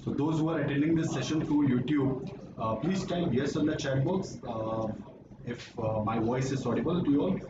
So those who are attending this session through YouTube, please type yes on the chat box if my voice is audible to you all.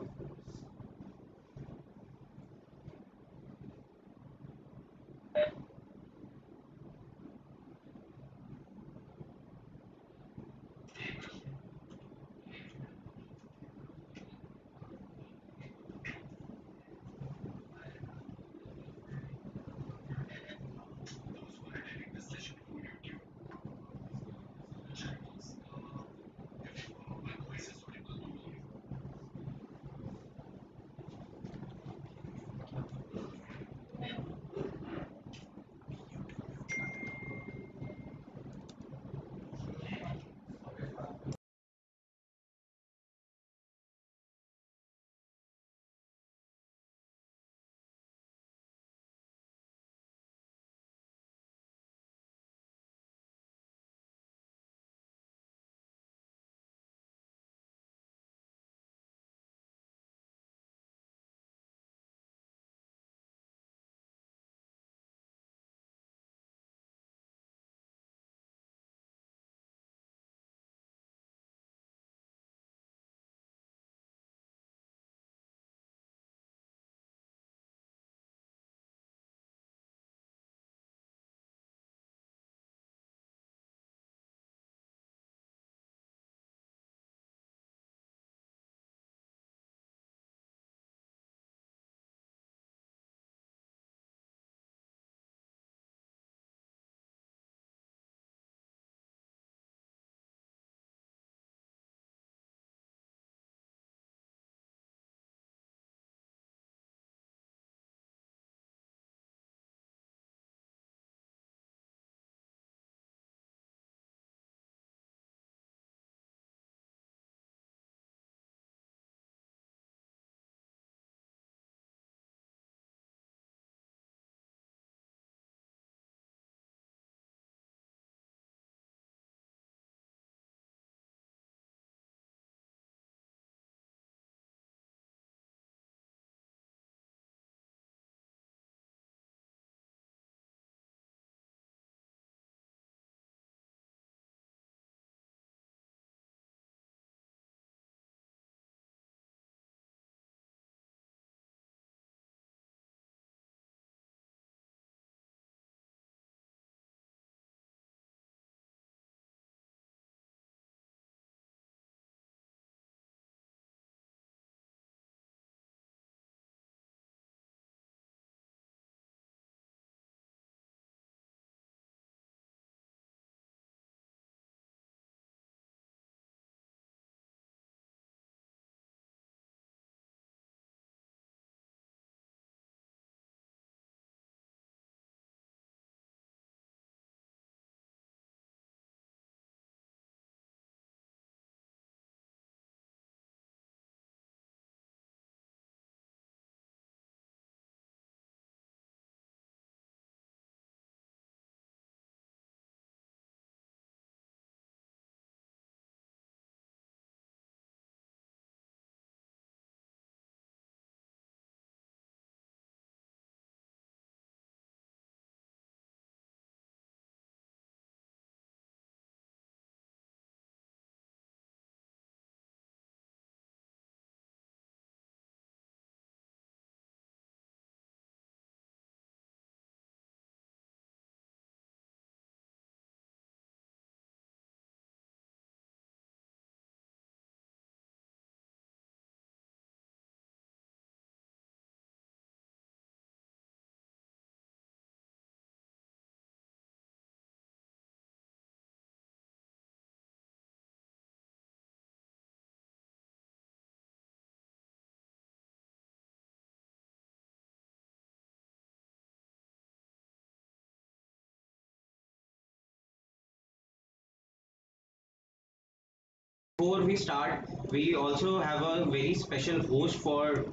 Before we start, we also have a very special host for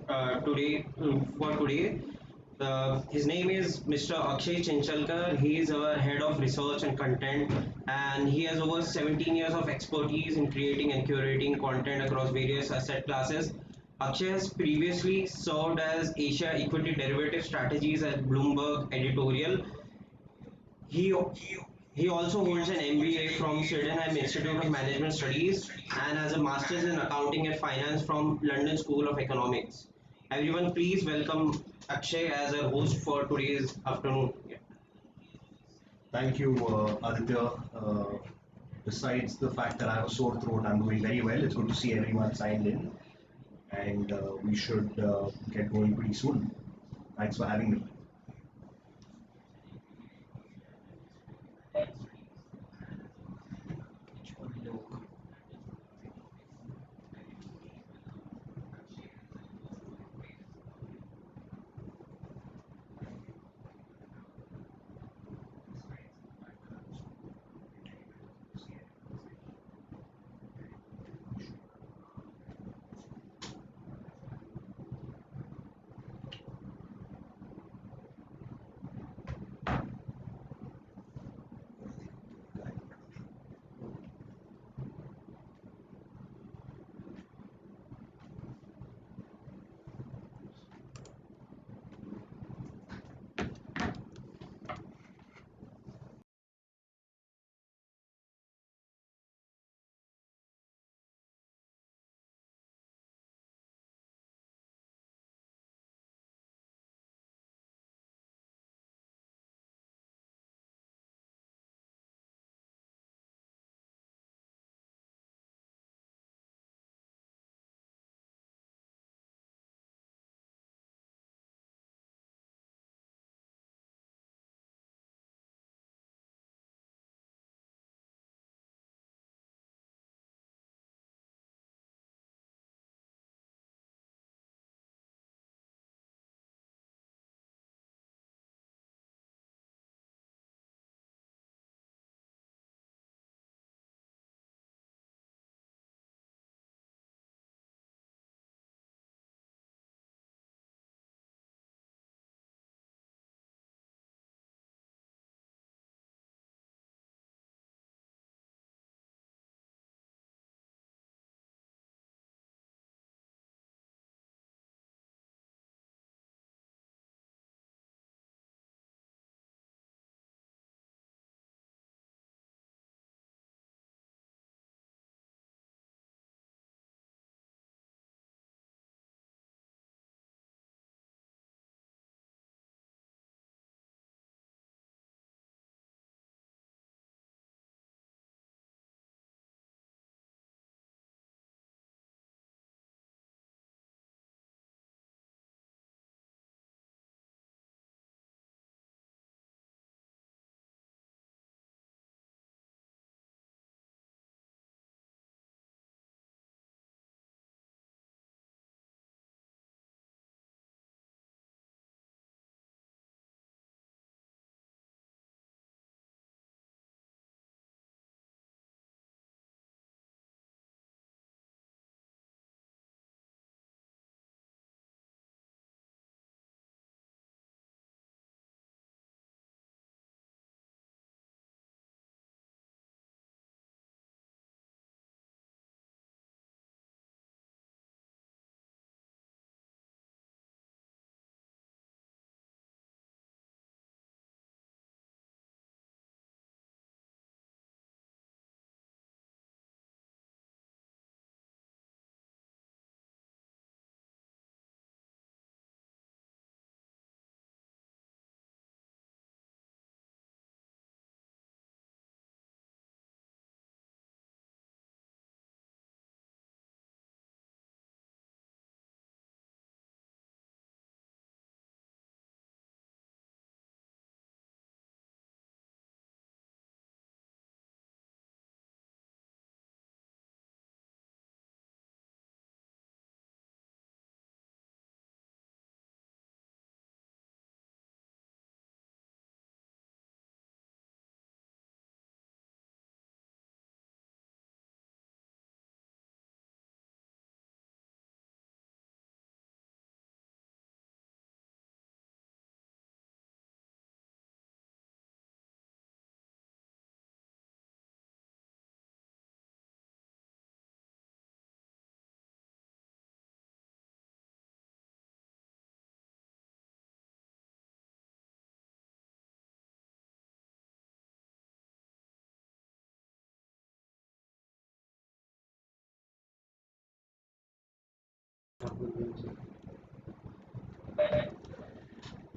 today. His name is Mr. Akshay Chinchalkar. He is our head of research and content, and he has over 17 years of expertise in creating and curating content across various asset classes. Akshay has previously served as Asia Equity Derivative Strategies at Bloomberg Editorial. He he also holds an MBA from Sydenham Institute of Management Studies and has a master's in accounting and finance from London School of Economics. Everyone, please welcome Akshay as a host for today's afternoon. Yeah. Thank you, Aditya. Besides the fact that I have a sore throat, I'm doing very well. It's good to see everyone signed in, and we should get going pretty soon. Thanks for having me.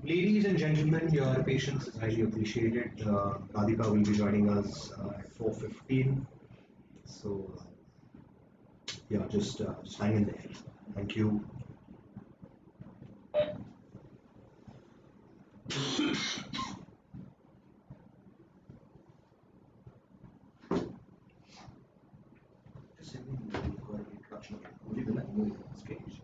Ladies and gentlemen, your patience is highly appreciated. Radhika will be joining us at 4:15. So, yeah, just hang in there. Thank you. Just send me the introduction again. Only then I know it's strange.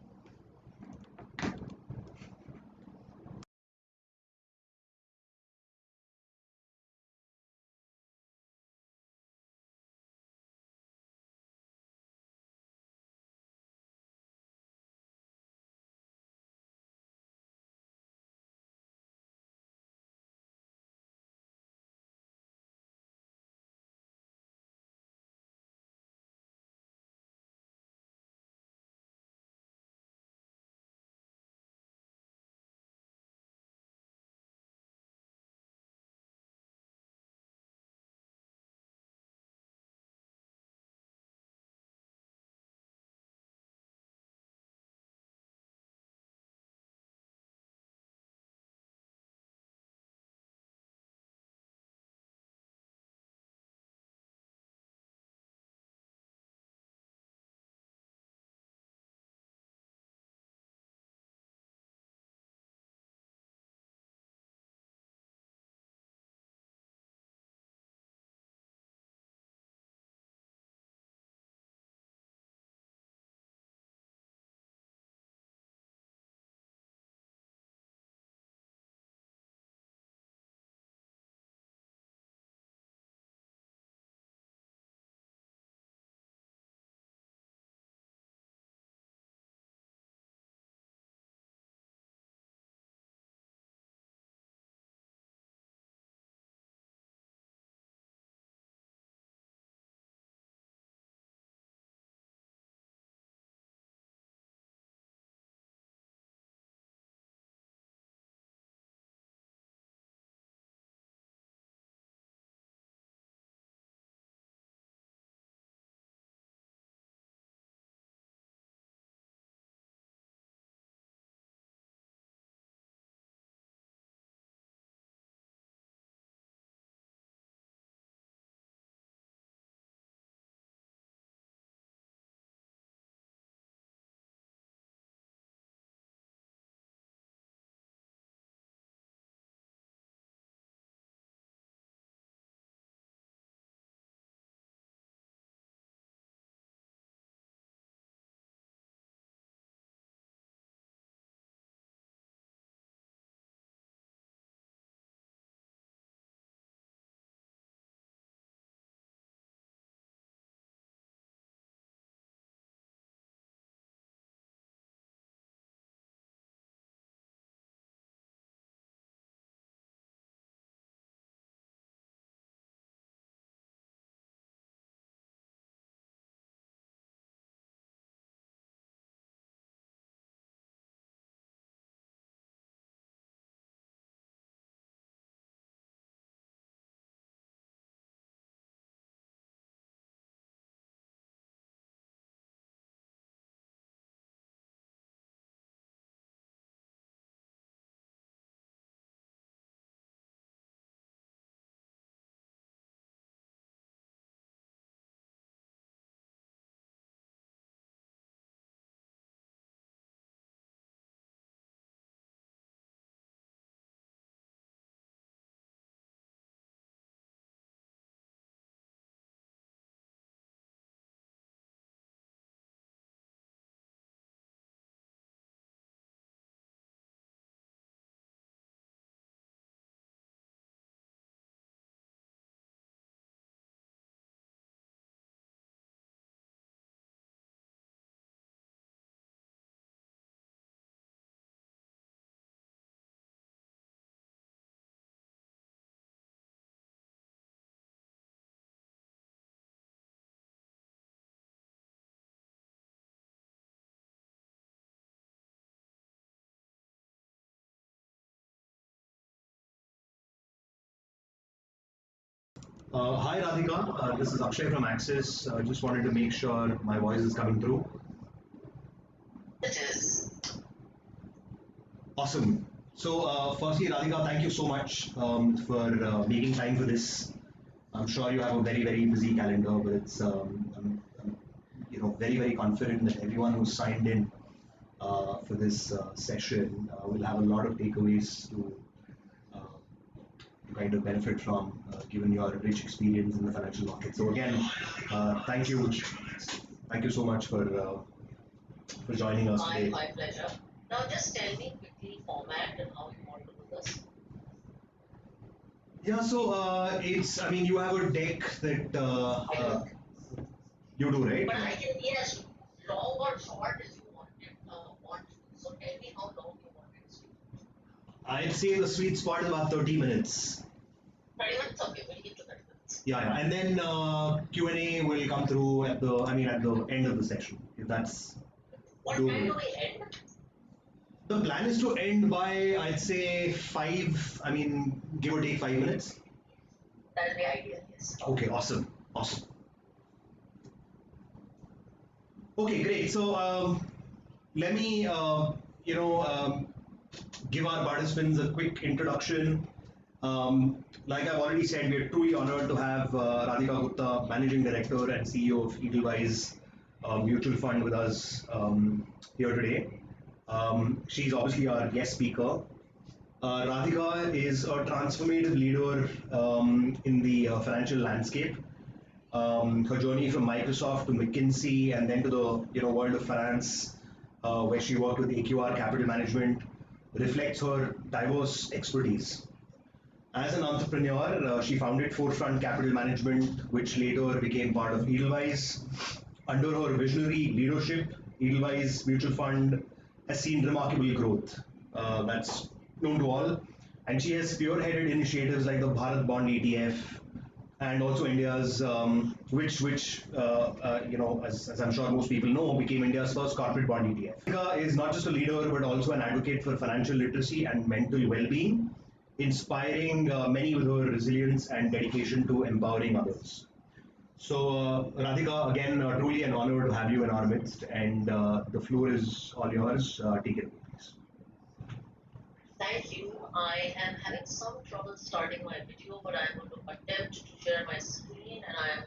Hi Radhika, this is Akshay from Axis. Just wanted to make sure my voice is coming through. It is. Awesome. So, firstly, Radhika, thank you so much for making time for this. I'm sure you have a very, very busy calendar, but it's very, very confident that everyone who's signed in for this session will have a lot of takeaways uh, to kind of benefit from, given your rich experience in the financial market. So again, thank you so much for joining us today. My pleasure. Now just tell me quickly format and how you want to do this. Yeah, so I mean, you have a deck that you do, right? But I can be as long or short as you want. So tell me how long you want it to be. I'd say the sweet spot is about 30 minutes. 30 minutes? Okay, we'll get to 30 minutes. Yeah. And then Q&A will come through at the end of the session, if that's What doable. time do we end? The plan is to end by, I'd say, give or take 5 minutes. That'll be ideal, yes. Okay, awesome. Okay, great. So let me, give our participants a quick introduction. Like I've already said, we are truly honored to have Radhika Gupta, Managing Director and CEO of Edelweiss Mutual Fund, with us here today. She's obviously our guest speaker. Radhika is a transformative leader in the financial landscape. Her journey from Microsoft to McKinsey and then to the world of finance, where she worked with AQR Capital Management, reflects her diverse expertise. As an entrepreneur, she founded Forefront Capital Management, which later became part of Edelweiss. Under her visionary leadership, Edelweiss Mutual Fund has seen remarkable growth. That's known to all. And she has spearheaded initiatives like the Bharat Bond ETF and also India's, as I'm sure most people know, became India's first corporate bond ETF. Radhika is not just a leader, but also an advocate for financial literacy and mental well-being, inspiring many with her resilience and dedication to empowering others. So, Radhika, again, truly an honor to have you in our midst, and the floor is all yours. Take it away, please. Thank you. I am having some trouble starting my video, but I'm going to attempt to share my screen and I'm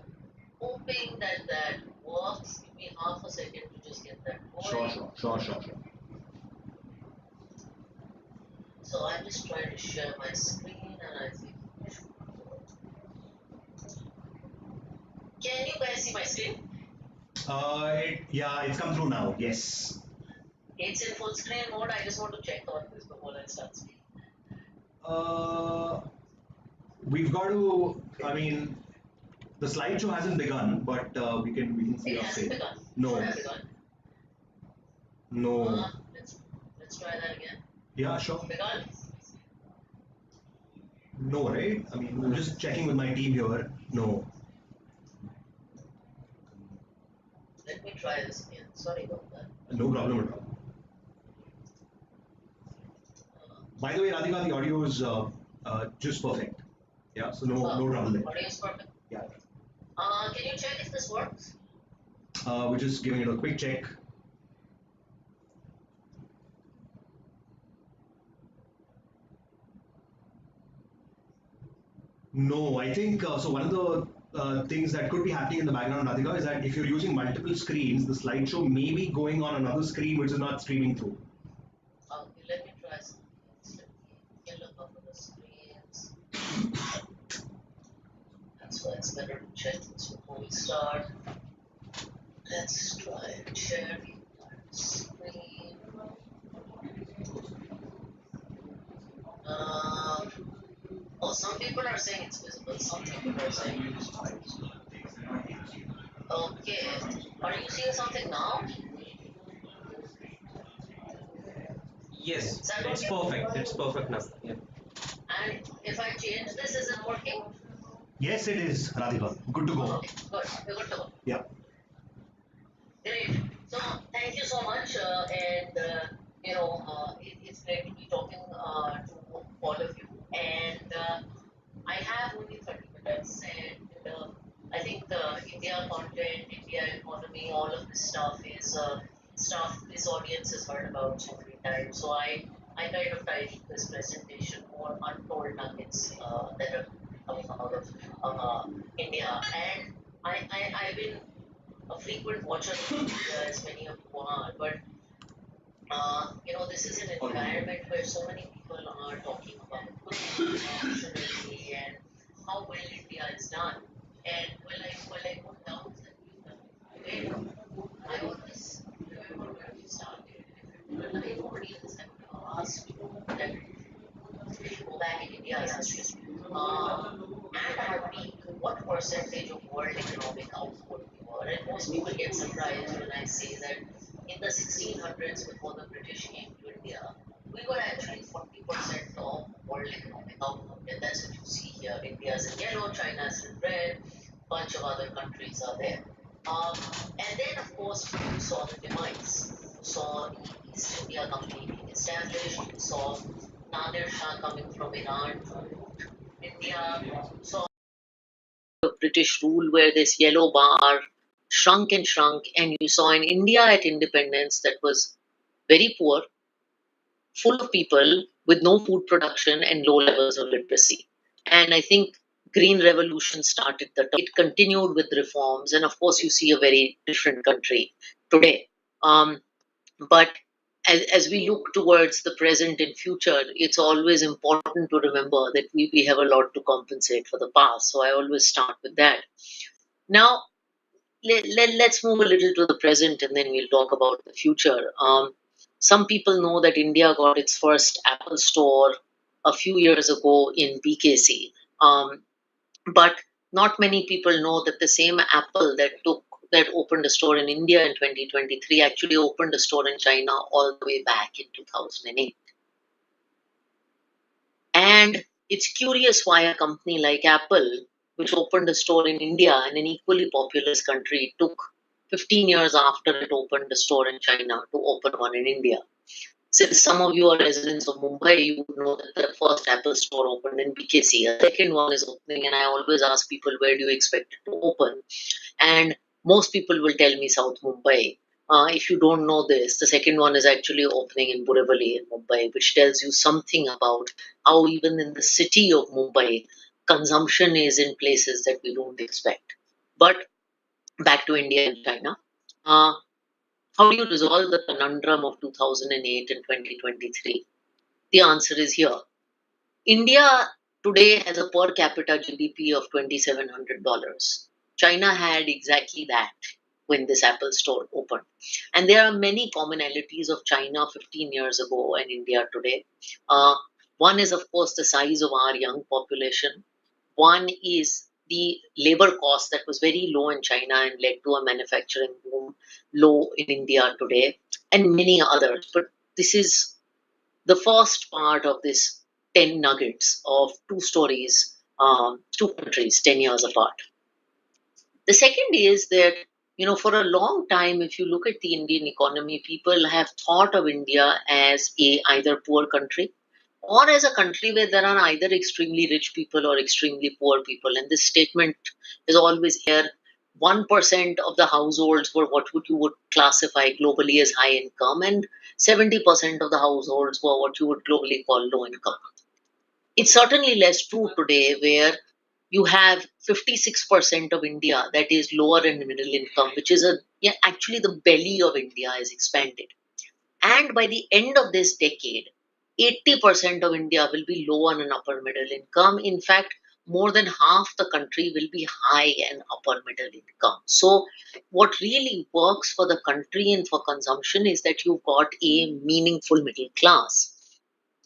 hoping that works. Give me half a second to just get that going. Sure. So I'm just trying to share my screen and I think it should work. Can you guys see my screen? It's come through now. Yes. It's in full screen mode. I just want to check on this before I start speaking. We've got to. I mean, the slideshow hasn't begun, but we can see It our hasn't screen. begun. No. It hasn't begun. No. Let's try that again. Yeah, sure. Begun. No, right? I mean, I'm just checking with my team here. No. Let me try this again. Sorry about that. No problem at all. By the way, Radhika, the audio is just perfect. Yeah, so no trouble there. Audio is perfect. Yeah. Can you check if this works? We're just giving it a quick check. No, I think so. One of the things that could be happening in the background, Radhika, is that if you're using multiple screens, the slideshow may be going on another screen which is not streaming through. Okay, let me try something else. Let me look over the screens. That's why it's better to check this before we start. Let's try and share the entire screen. Some people are saying it's visible, some people are saying it's not. Okay, are you seeing something now? Yes, Is that it's okay? perfect. It's perfect now. Yeah. And if I change this, is it working? Yes, it is, Radhika. Good to go. Okay, good. We're good to go. Yeah. Great. So thank you so much, it's great to be talking to all of you. And I have only 30 minutes, and I think India content, India economy, all of this stuff is stuff this audience has heard about so many times. So I I kind of titled this presentation more untold nuggets that are coming out of India. And I've been a frequent watcher of India, as many of you are, but this is an environment where so many people are talking about optionality and how well India is done. And while I put down that we've done it well, I always remember when we started, if it were a live audience, I would have asked you that if you go back in India's history, and our peak, what percentage of world economic output we were? And most people get surprised when I say that in the 1600s, before the British came to India, we were actually 40% of world economic output. And that's what you see here. India's in yellow, China's in red, bunch of other countries are there. And then, of course, you saw the demise. You saw the East India Company being established. You saw Nadir Shah coming from Iran to India. You saw the British rule where this yellow bar shrunk, and you saw in India at independence that was very poor, full of people with no food production and low levels of literacy. And I think Green Revolution started the it continued with reforms, and of course you see a very different country today. But as we look towards the present and future, it's always important to remember that we have a lot to compensate for the past. So I always start with that. Now, let's move a little to the present and then we'll talk about the future. Some people know that India got its first Apple store a few years ago in BKC. But not many people know that the same Apple that opened a store in India in 2023 actually opened a store in China all the way back in 2008. And it's curious why a company like Apple, which opened a store in India in an equally populous country, took 15 years after it opened a store in China to open one in India. Since some of you are residents of Mumbai, you would know that the first Apple store opened in BKC. A second one is opening, and I always ask people, where do you expect it to open? And most people will tell me South Mumbai. If you don't know this, the second one is actually opening in Borivali in Mumbai, which tells you something about how even in the city of Mumbai, consumption is in places that we don't expect. But back to India and China. How do you resolve the conundrum of 2008 and 2023? The answer is here. India today has a per capita GDP of $2,700. China had exactly that when this Apple store opened. And there are many commonalities of China 15 years ago and India today. One is, of course, the size of our young population. One is the labor cost that was very low in China and led to a manufacturing boom low in India today, and many others. But this is the first part of this 10 nuggets of two stories, two countries 10 years apart. The second is that, for a long time, if you look at the Indian economy, people have thought of India as a either poor country or as a country where there are either extremely rich people or extremely poor people. And this statement is always here. 1% of the households were what you would classify globally as high income, and 70% of the households were what you would globally call low income. It's certainly less true today, where you have 56% of India that is lower and middle income, which is actually the belly of India is expanded. And by the end of this decade, 80% of India will be low and upper middle income. In fact, more than half the country will be high and upper middle income. So, what really works for the country and for consumption is that you've got a meaningful middle class.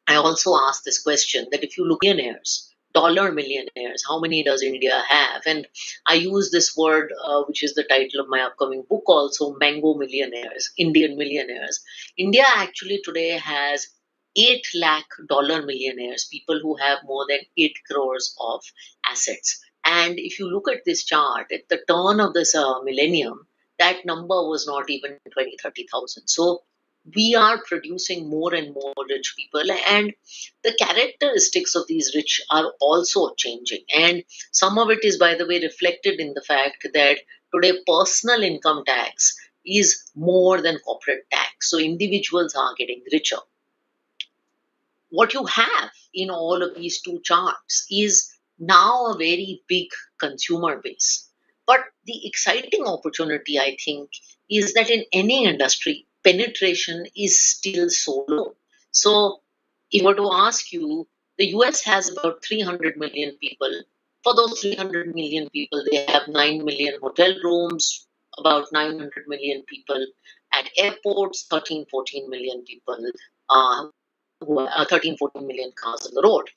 I also ask this question that if you look at millionaires, dollar millionaires, how many does India have? And I use this word, which is the title of my upcoming book also, mango millionaires, Indian millionaires. India actually today has 8 lakh dollar millionaires, people who have more than 8 crores of assets. And if you look at this chart, at the turn of this millennium, that number was not even 20, 30,000. So we are producing more and more rich people, and the characteristics of these rich are also changing. And some of it is, by the way, reflected in the fact that today personal income tax is more than corporate tax. So individuals are getting richer. what you have in all of these two charts is now a very big consumer base. But the exciting opportunity, I think, is that in any industry, penetration is still so low. So, if I were to ask you, the US has about 300 million people. For those 300 million people, they have 9 million hotel rooms, about 900 million people at airports, 13, 14 million people, uh, 13, 14 million cars on the road.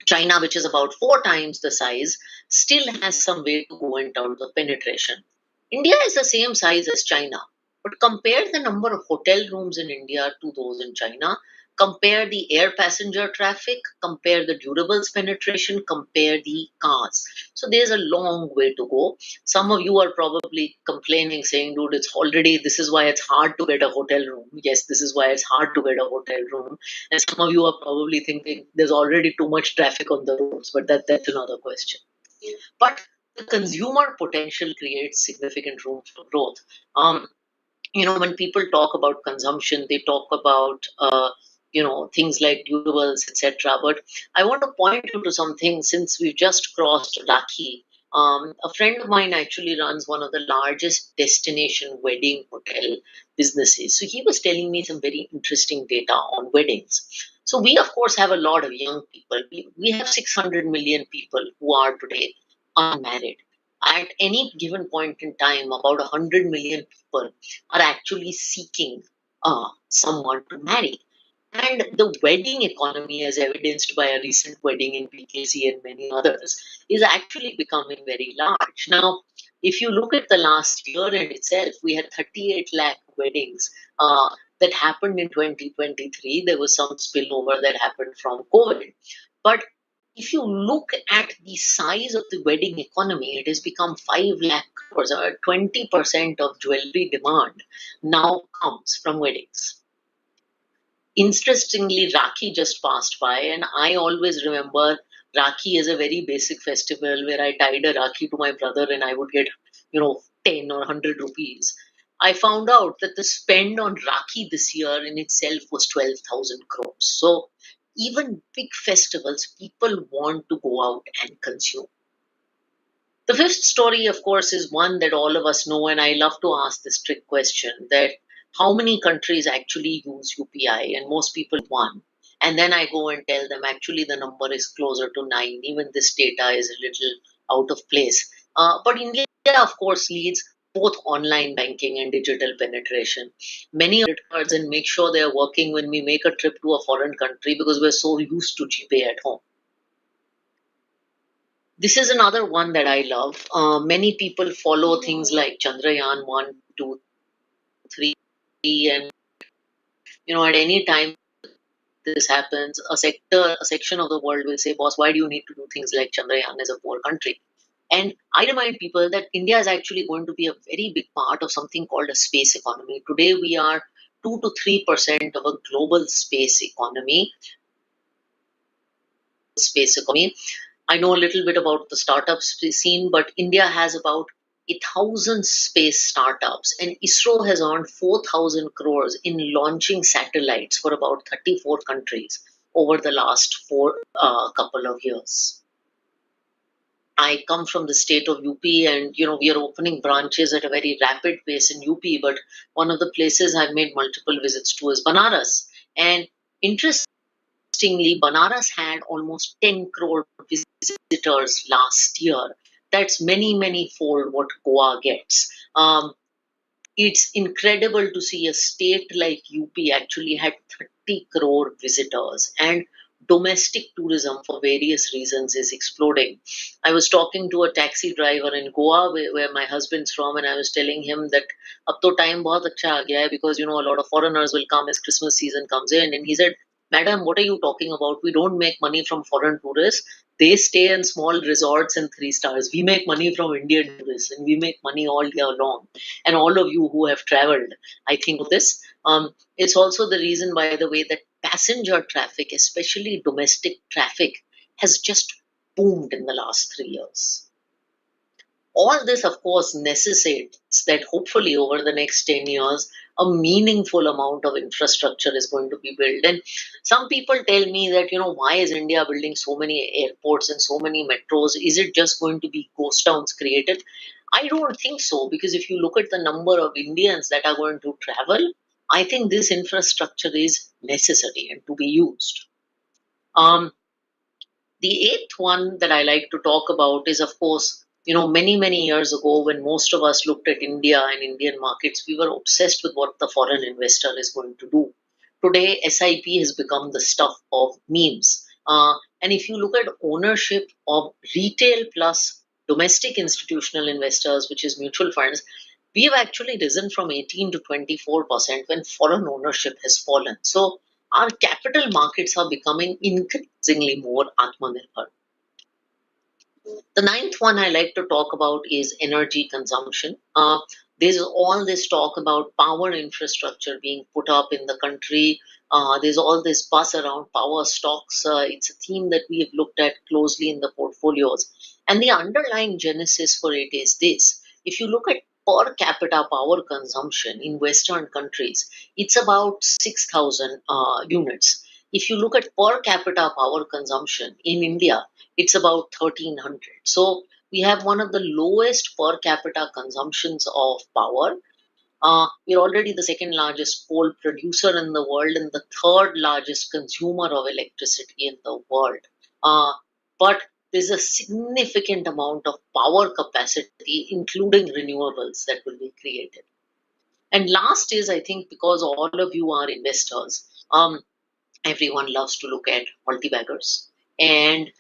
China, which is about 4 times the size, still has some way to go in terms of penetration. India is the same size as China, but compare the number of hotel rooms in India to those in China, compare the air passenger traffic, compare the durables penetration, compare the cars. So there's a long way to go. Some of you are probably complaining, saying, dude, this is why it's hard to get a hotel room. Yes, this is why it's hard to get a hotel room. And some of you are probably thinking there's already too much traffic on the roads, but that's another question. But the consumer potential creates significant room for growth. When people talk about consumption, they talk about things like durables, etc. But I want to point you to something. Since we've just crossed Rakhi, a friend of mine actually runs one of the largest destination wedding hotel businesses. So he was telling me some very interesting data on weddings. So we, of course, have a lot of young people. We have 600 million people who are today unmarried. At any given point in time, about 100 million people are actually seeking someone to marry. And the wedding economy, as evidenced by a recent wedding in PKC and many others, is actually becoming very large. Now, if you look at the last year in itself, we had 38 lakh weddings that happened in 2023. There was some spillover that happened from COVID. But if you look at the size of the wedding economy, it has become 5 lakh crores, 20% of jewelry demand now comes from weddings. Interestingly, Rakhi just passed by, and I always remember Rakhi as a very basic festival where I tied a Rakhi to my brother and I would get, 10 or 100 rupees. I found out that the spend on Rakhi this year in itself was 12,000 crores. So even big festivals, people want to go out and consume. The fifth story, of course, is one that all of us know, and I love to ask this trick question that how many countries actually use UPI? And most people one. And then I go and tell them actually the number is closer to 9. Even this data is a little out of place. But India, of course, leads both online banking and digital penetration. Many credit cards and make sure they are working when we make a trip to a foreign country because we're so used to GPay at home. This is another one that I love. Many people follow things like Chandrayaan 1, 2, 3, and at any time this happens, a section of the world will say, "Boss, why do you need to do things like Chandrayaan as a poor country?" And I remind people that India is actually going to be a very big part of something called a space economy. Today, we are 2 to 3% of a global space economy. I know a little bit about the startup scene, but India has about 1,000 space startups, and ISRO has earned 4,000 crores in launching satellites for about 34 countries over the last couple of years. I come from the state of UP, and we are opening branches at a very rapid pace in UP. But one of the places I've made multiple visits to is Banaras, and interestingly, Banaras had almost 10 crore visitors last year. That's many, many fold what Goa gets. It's incredible to see a state like UP actually had 30 crore visitors, and domestic tourism for various reasons is exploding. I was talking to a taxi driver in Goa where my husband's from, and I was telling him that ab to time bahut acha aa gaya hai because a lot of foreigners will come as Christmas season comes in, and he said, "Madam, what are you talking about? We don't make money from foreign tourists. They stay in small resorts and 3 stars. We make money from Indian tourists, and we make money all year long." And all of you who have traveled, I think of this. It's also the reason, by the way, that passenger traffic, especially domestic traffic, has just boomed in the last 3 years. All this, of course, necessitates that hopefully over the next 10 years, a meaningful amount of infrastructure is going to be built. And some people tell me that, why is India building so many airports and so many metros? Is it just going to be ghost towns created? I don't think so, because if you look at the number of Indians that are going to travel, I think this infrastructure is necessary and to be used. Um, the eighth one that I like to talk about is, of course, many, many years ago, when most of us looked at India and Indian markets, we were obsessed with what the foreign investor is going to do. Today, SIP has become the stuff of memes. And if you look at ownership of retail plus domestic institutional investors, which is mutual funds, we have actually risen from 18 to 24% when foreign ownership has fallen. So our capital markets are becoming increasingly more Atmanirbhar. The ninth one I like to talk about is energy consumption. There's all this talk about power infrastructure being put up in the country. There's all this buzz around power stocks. It's a theme that we have looked at closely in the portfolios. And the underlying genesis for it is this. If you look at per capita power consumption in Western countries, it's about 6,000 units. If you look at per capita power consumption in India, it's about 1,300. So we have one of the lowest per capita consumptions of power. We're already the second largest coal producer in the world and the third largest consumer of electricity in the world. But there's a significant amount of power capacity, including renewables, that will be created. And last is, I think, because all of you are investors, everyone loves to look at multi-baggers. And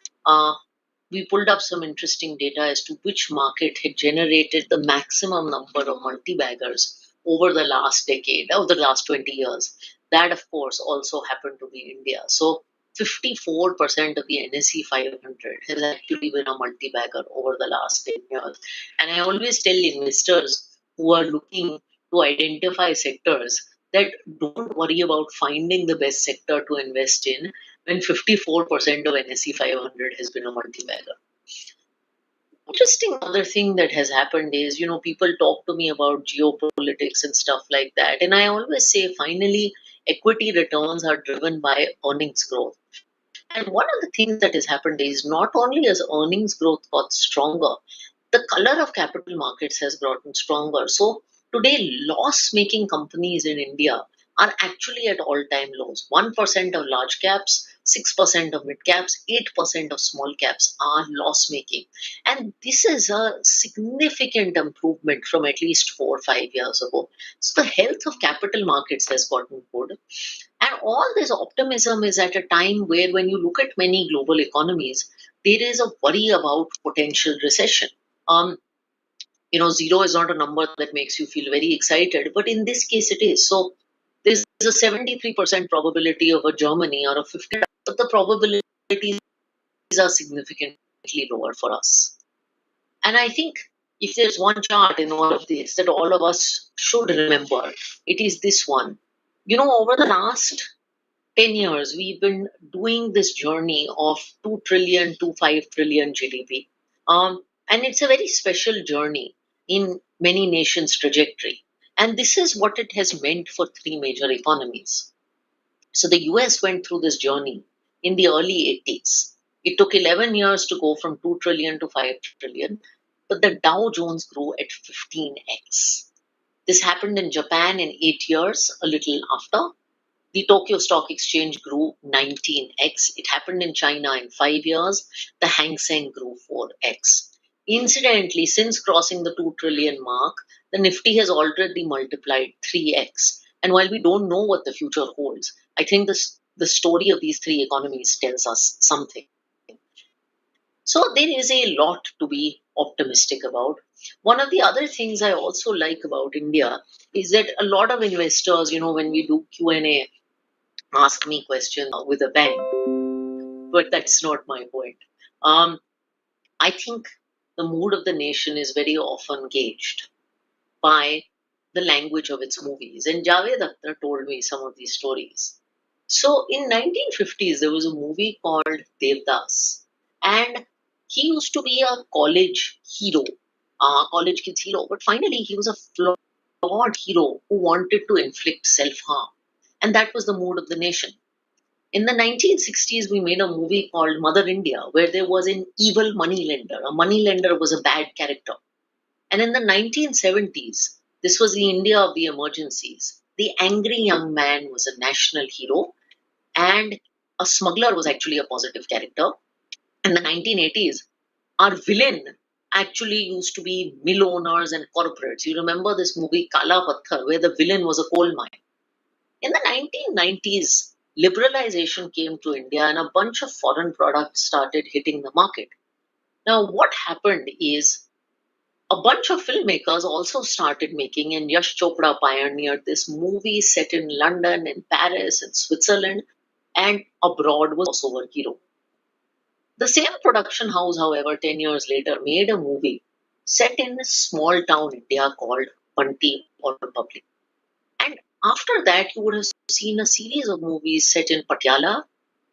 we pulled up some interesting data as to which market had generated the maximum number of multi-baggers over the last decade, over the last 20 years. That, of course, also happened to be India. So 54% of the NSE 500 has actually been a multi-bagger over the last 10 years. And I always tell investors who are looking to identify sectors that don't worry about finding the best sector to invest in when 54% of NSE 500 has been a multi-bagger. Interesting other thing that has happened is, people talk to me about geopolitics and stuff like that. And I always say, finally, equity returns are driven by earnings growth. And one of the things that has happened is not only has earnings growth got stronger, the color of capital markets has gotten stronger. So today, loss-making companies in India are actually at all-time lows. 1% of large caps, 6% of mid caps, 8% of small caps are loss-making. And this is a significant improvement from at least 4 or 5 years ago. So the health of capital markets has gotten good. And all this optimism is at a time where, when you look at many global economies, there is a worry about potential recession. Zero is not a number that makes you feel very excited, but in this case it is. So there's a 73% probability of a Germany or a 50%, but the probabilities are significantly lower for us. And I think if there's one chart in all of this that all of us should remember, it is this one. Over the last 10 years, we've been doing this journey of 2 trillion to 5 trillion GDP. And it's a very special journey in many nations' trajectory. And this is what it has meant for three major economies. So the US went through this journey in the early 80s. It took 11 years to go from 2 trillion to 5 trillion, but the Dow Jones grew at 15x. This happened in Japan in 8 years, a little after. The Tokyo Stock Exchange grew 19x. It happened in China in 5 years. The Hang Seng grew 4x. Incidentally, since crossing the 2 trillion mark, the Nifty has already multiplied 3x. And while we don't know what the future holds, I think the story of these three economies tells us something. So there is a lot to be optimistic about. One of the other things I also like about India is that a lot of investors, when we do Q&A, ask me questions with a bang. But that's not my point. I think the mood of the nation is very often gauged by the language of its movies. And Javed Akhtar told me some of these stories. So in 1950s, there was a movie called Devdas. And he used to be a college hero, college kids hero. But finally, he was a flop. flawed hero who wanted to inflict self harm. And that was the mood of the nation. In the 1960s, we made a movie called Mother India, where there was an evil moneylender. A moneylender was a bad character. And in the 1970s, this was the India of the emergencies. The angry young man was a national hero, and a smuggler was actually a positive character. In the 1980s, our villain actually used to be mill owners and corporates. You remember this movie Kala Patthar, where the villain was a coal mine. In the 1990s, liberalization came to India and a bunch of foreign products started hitting the market. Now, what happened is a bunch of filmmakers also started making, and Yash Chopra pioneered this movie set in London, in Paris, in Switzerland, and abroad was crossover hero. The same production house, however, 10 years later made a movie set in a small town India called Banti or Republic. And after that, you would have seen a series of movies set in Patiala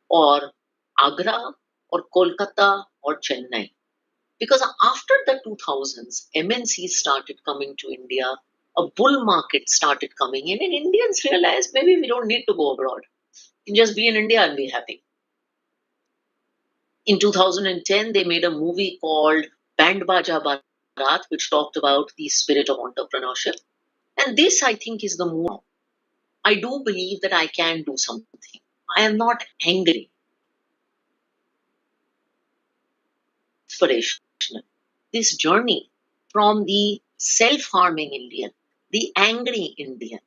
or Agra or Kolkata or Chennai. Because after the 2000s, MNCs started coming to India, a bull market started coming in, and Indians realized maybe we don't need to go abroad. We can just be in India and be happy. In 2010, they made a movie called Band Baja Barat, which talked about the spirit of entrepreneurship. And this, I think, is the move. I do believe that I can do something. I am not angry. Inspirational. This journey from the self harming Indian, the angry Indian,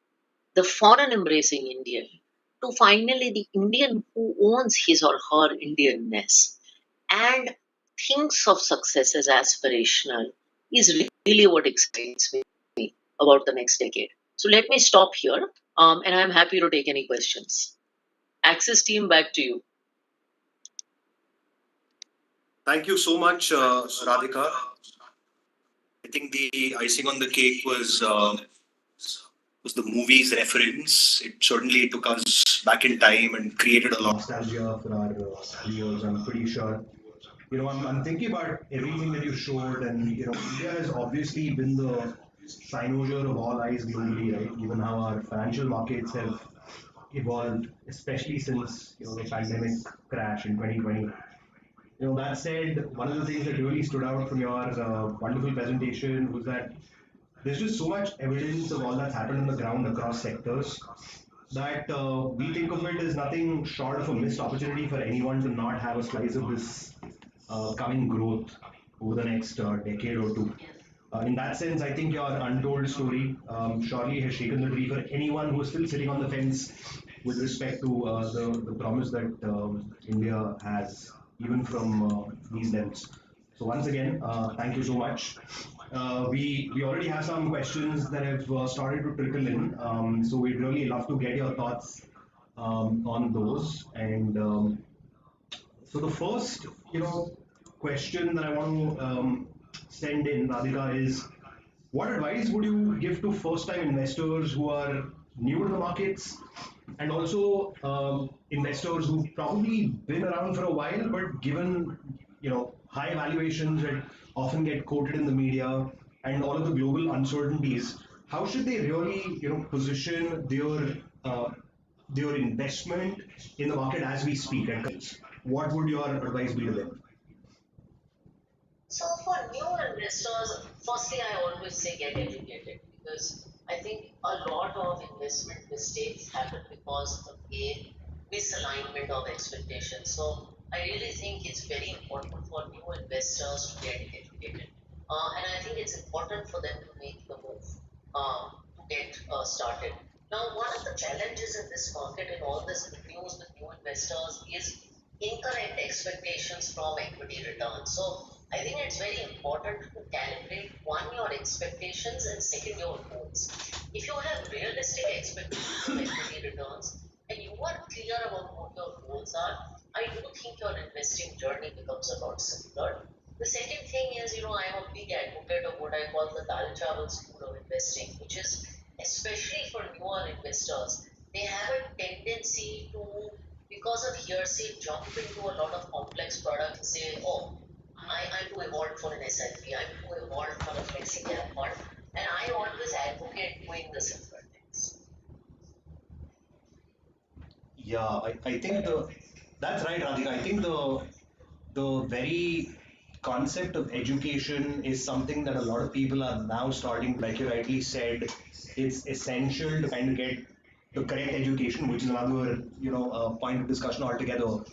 the foreign embracing Indian, to finally the Indian who owns his or her Indianness and thinks of success as aspirational is really what excites me about the next decade. So let me stop here, and I'm happy to take any questions. Axis team, back to you. Thank you so much, Radhika. I think the icing on the cake was the movie's reference. It certainly took us back in time and created a lot of nostalgia for our viewers. I'm pretty sure. I'm thinking about everything that you showed, and India has obviously been the cynosure of all eyes globally, right? Given how our financial markets have evolved, especially since the pandemic crash in 2020. That said, one of the things that really stood out from your wonderful presentation was that there's just so much evidence of all that's happened on the ground across sectors that we think of it as nothing short of a missed opportunity for anyone to not have a slice of this coming growth over the next decade or two. In that sense, I think your untold story surely has shaken the tree for anyone who is still sitting on the fence with respect to the promise that India has, even from these levels. So once again, thank you so much. We already have some questions that have started to trickle in, so we'd really love to get your thoughts on those. And so the first, question that I want to send in, Radhika, is what advice would you give to first-time investors who are new to the markets, and also investors who've probably been around for a while, but given high valuations that often get quoted in the media and all of the global uncertainties, how should they really position their investment in the market as we speak? And what would your advice be to them? So for new investors, firstly, I always say get educated because I think a lot of investment mistakes happen because of a misalignment of expectations. So I really think it's very important for new investors to get educated, and I think it's important for them to make the move to get started. Now, one of the challenges in this market and all this news with new investors is incorrect expectations from equity returns. So I think it's very important to calibrate one, your expectations, and second, your goals. If you have realistic expectations of equity returns and you are clear about what your goals are, I do think your investing journey becomes a lot simpler. The second thing is, I am a big advocate of what I call the Dal Chawal school of investing, which is especially for newer investors. They have a tendency to, because of hearsay, jump into a lot of complex products and say, oh, I'm too evolved for an SIP, I'm too evolved for a flexi cap fund. And I always advocate doing the simpler things. Yeah, I think that's right, Radhika. I think the very concept of education is something that a lot of people are now starting, like you rightly said, it's essential to kind of get the correct education, which is another point of discussion altogether.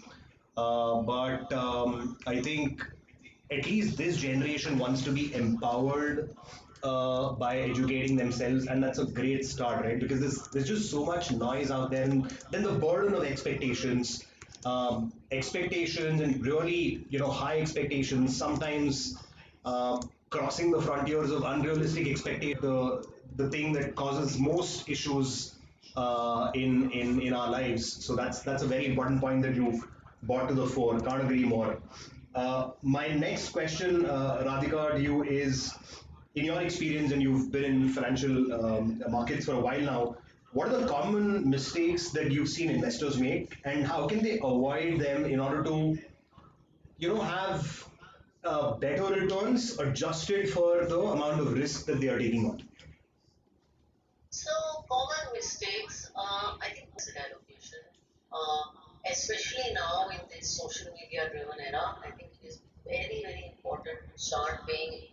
But I think at least this generation wants to be empowered by educating themselves, and that's a great start, right? Because there's just so much noise out there, and then the burden of expectations, and really high expectations, sometimes crossing the frontiers of unrealistic expectations, the thing that causes most issues in our lives. So that's a very important point that you've brought to the fore. Can't agree more. My next question, Radhika, to you is: in your experience, and you've been in financial markets for a while now, what are the common mistakes that you've seen investors make, and how can they avoid them in order to have better returns adjusted for the amount of risk that they are taking on? So, common mistakes, I think asset allocation, uh, especially now in this social media driven era, I think it is very, very important to start paying.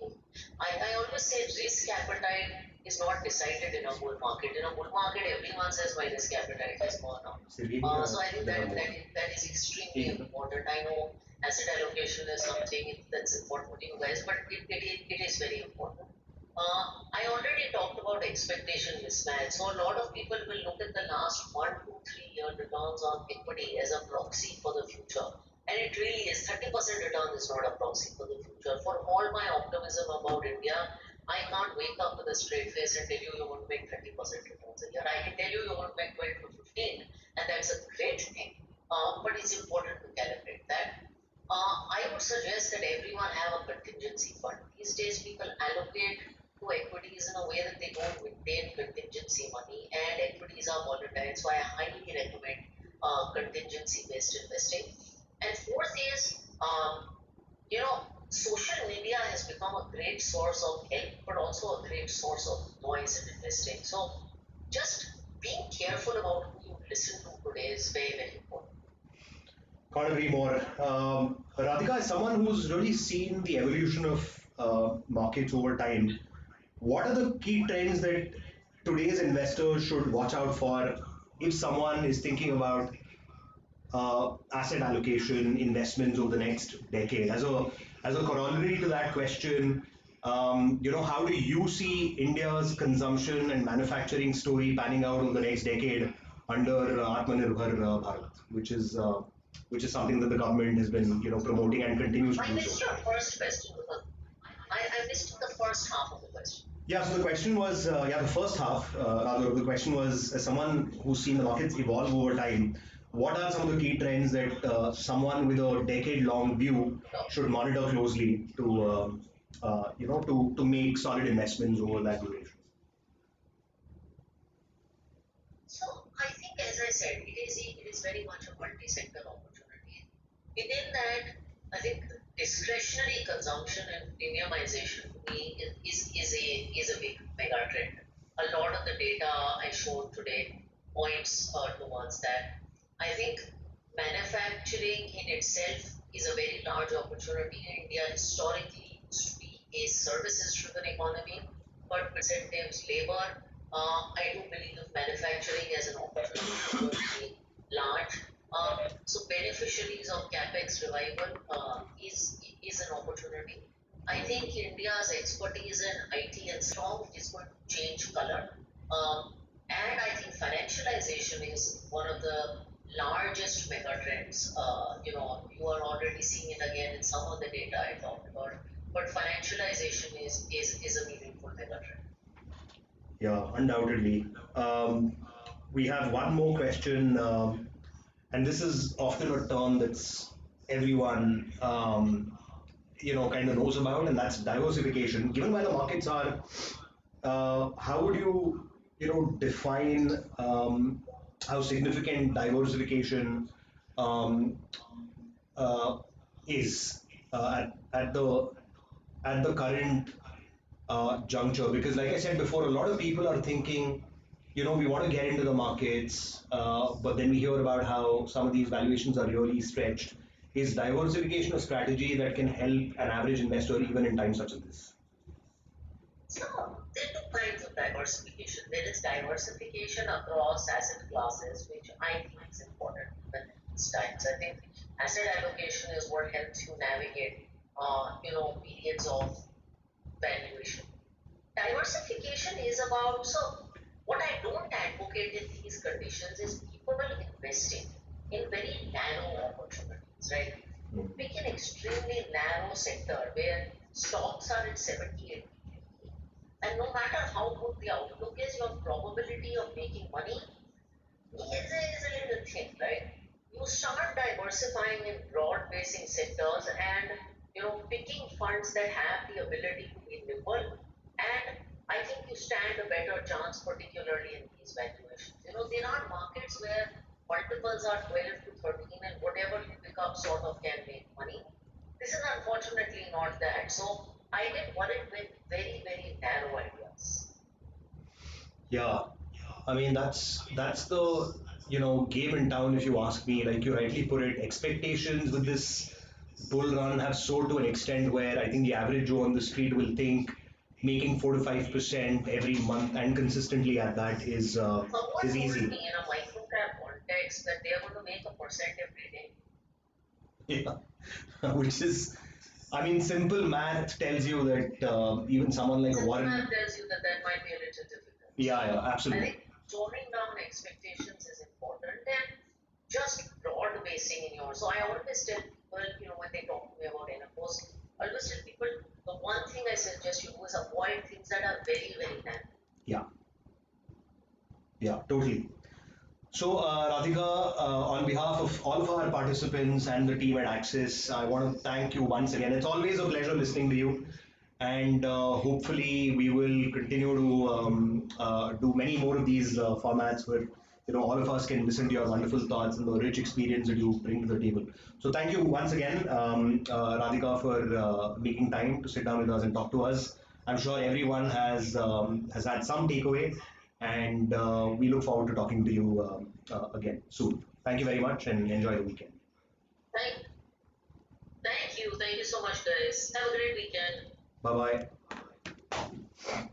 I always say risk appetite is not decided in a bull market. In a bull market, everyone says my risk appetite has gone up. So I think that is extremely important. I know asset allocation is something that's important to you guys, but it is very important. I already talked about expectation mismatch. So a lot of people will look at the last 1 to 3 year returns on equity as a proxy for the future. And it really is. 30% return is not a proxy for the future. For all my optimism about India, I can't wake up with a straight face and tell you you're going to make 30% returns a year. I can tell you you're going to make 12 to 15, and that's a great thing. But it's important to calibrate that. I would suggest that everyone have a contingency fund. These days, people allocate to equities in a way that they don't maintain contingency money, and equities are volatile. So I highly recommend contingency-based investing. And fourth is, social media has become a great source of help, but also a great source of noise in investing. So just being careful about who you listen to today is very, very important. Can't agree more. Radhika, as someone who's really seen the evolution of markets over time, what are the key trends that today's investors should watch out for if someone is thinking about asset allocation investments over the next decade? As a corollary to that question, how do you see India's consumption and manufacturing story panning out over the next decade under Atmanirbhar Bharat, which is something that the government has been promoting and continues to I do missed so? your first question because I missed the first half of the question. Yeah, so the question was, the first half, rather, the question was, as someone who's seen the markets evolve over time, what are some of the key trends that someone with a decade-long view should monitor closely to make solid investments over that duration? So I think, as I said, it is very much a multi-sector opportunity. Within that, I think discretionary consumption and premiumization to me is a big mega trend. A lot of the data I showed today points towards that. I think manufacturing in itself is a very large opportunity. India historically used to be a services-driven economy, but incentives, labor, I do believe manufacturing as an opportunity is going to be large. So beneficiaries of capex revival is an opportunity. I think India's expertise in IT and strong is going to change color. And I think financialization is one of the largest mega trends. You are already seeing it again in some of the data I talked about. But financialization is a meaningful mega trend. Yeah, undoubtedly. We have one more question, and this is often a term that's everyone kind of knows about, and that's diversification. Given where the markets are, how would you define how significant diversification um, uh, is at the current juncture, because like I said before, a lot of people are thinking, we want to get into the markets, but then we hear about how some of these valuations are really stretched. Is diversification a strategy that can help an average investor even in times such as this? So there are two kinds of diversification. There is diversification across asset classes, which I think is important even in these times. I think asset allocation is what helps you navigate, periods of valuation. Diversification is about, so what I don't advocate in these conditions is people investing in very narrow opportunities, right? You pick an extremely narrow sector where stocks are at 70, 80, and no matter how good the outlook is, your probability of making money is a little thin, right? You start diversifying in broad basing sectors and picking funds that have the ability to be nimble, and I think you stand a better chance, particularly in these valuations. There are markets where multiples are 12 to 13 and whatever you pick up sort of can make money. This is unfortunately not that. So I get worried with very, very narrow ideas. Yeah, I mean that's the game in town if you ask me. Like you rightly put it, expectations with this bull run have soared to an extent where I think the average Joe on the street will think making 4 to 5% every month and consistently at that Someone is told easy. me in a micro cap context that they are going to make a percent every day. Yeah, which is, I mean, simple math tells you that even someone like Simple Warren. math tells you that that might be a little difficult. Yeah, I absolutely. think toning down expectations is important and just broad basing in your. So I always tell people, when they talk to me about NFOs, I always tell people the one thing I suggest you do is avoid things that are very, very narrow. Yeah, yeah, totally. So, Radhika, on behalf of all of our participants and the team at Axis, I want to thank you once again. It's always a pleasure listening to you, and hopefully, we will continue to do many more of these formats where all of us can listen to your wonderful thoughts and the rich experience that you bring to the table. So, thank you once again, Radhika, for making time to sit down with us and talk to us. I'm sure everyone has had some takeaway, and we look forward to talking to you again soon. Thank you very much and enjoy the weekend. Thank, thank you so much, guys. Have a great weekend. Bye bye.